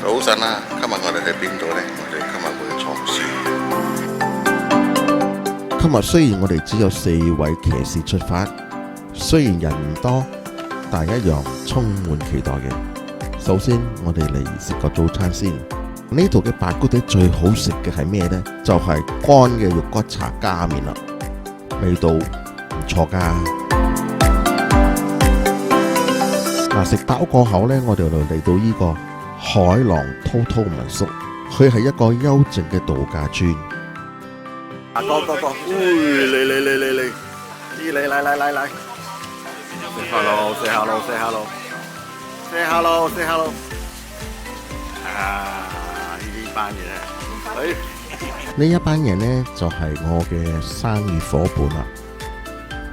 早晨啊，今日我哋去邊度呢？我哋今日會坐船。今日雖然我哋只有4位騎士出發，雖然人唔多，但一樣充滿期待嘅。首先，我哋嚟食個早餐先。呢度嘅白骨地最好食嘅係咩呢？就係乾嘅肉骨茶加麵啦，味道唔錯㗎。嗱，食飽過後呢，我哋就嚟到呢個海浪滔滔民宿，佢係一個幽靜嘅度假村。go，嚟，say hello。呢一班人呢，就係我嘅生意夥伴啦。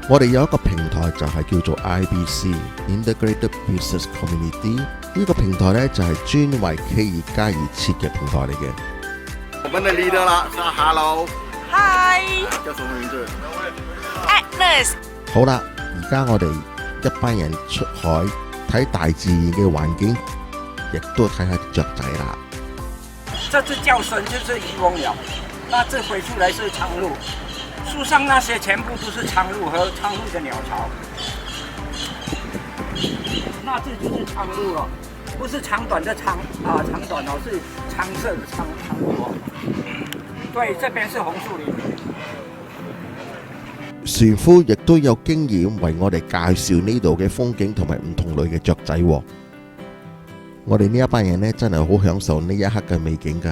我哋有一個平台就係叫做 IBC Integrated Business Community， 呢個平台呢，就係專為企業家而設嘅平台嚟嘅。我們的 leader 啦，說 hello。Hi。叫什麼名字 Agnes。好啦，而家我哋一班人出海睇大自然嘅環境，亦都睇下雀仔啦。這隻叫聲就是漁翁鳥，那這飛出來是蒼鷺，樹上那些全部都是蒼鷺和蒼鷺的鳥巢。那這就是蒼鷺了，不是長短的長短哦，是蒼色的蒼鷺。對，這邊是紅樹林。船夫亦都有經驗為我哋介紹呢度嘅風景同埋唔同類嘅雀仔喎。我哋呢一班人呢，真係好享受呢一刻嘅美景㗎。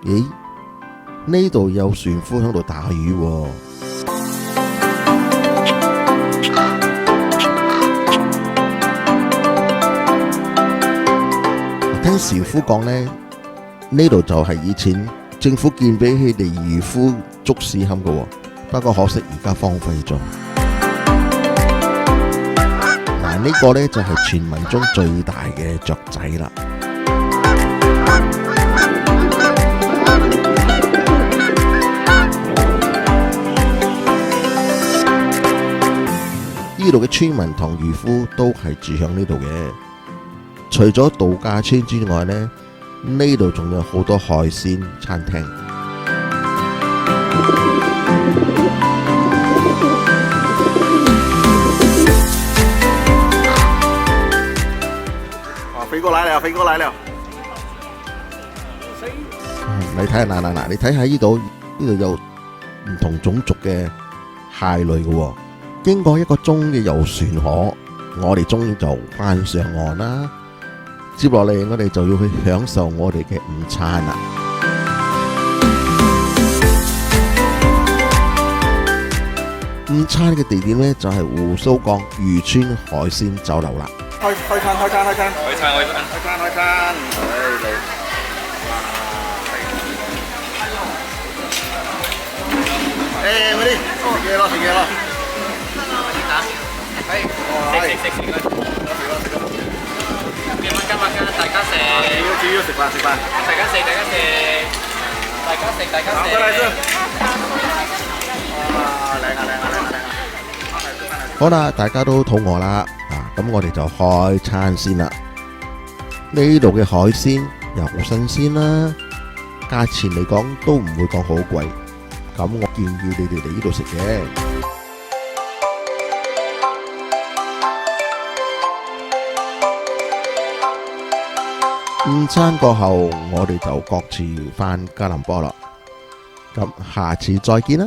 咦？呢度有船夫喺度打魚喎。聽船夫講呢，呢度就係以前政府建俾佢哋漁夫捉屎坑嘅，不過可惜而家荒廢咗。嗱，呢個呢就係傳聞中最大嘅雀仔啦。呢度嘅村民同漁夫都係住響呢度嘅。除咗度假村之外呢，呢度仲有好多海鮮餐廳。飛過來了！你睇下嗱，你睇下呢度有唔同種族嘅蟹類嘅喎。經過1個鐘嘅遊船河，我哋終於就翻上岸啦。接落嚟，我哋就要去享受我哋嘅午餐啦。午餐嘅地點呢，就係胡鬚港漁村海鮮酒樓啦。開餐！嗰啲食嘢咯。大家食，主要食飯。大家食。好啦，大家都肚餓啦，咁我哋就開餐先啦。呢度嘅海鮮又好新鮮啦，價錢嚟講都唔會講好貴，咁我建議你哋嚟呢度食嘅。午餐過後，我哋就各自返吉隆坡啦。咁下次再見啦。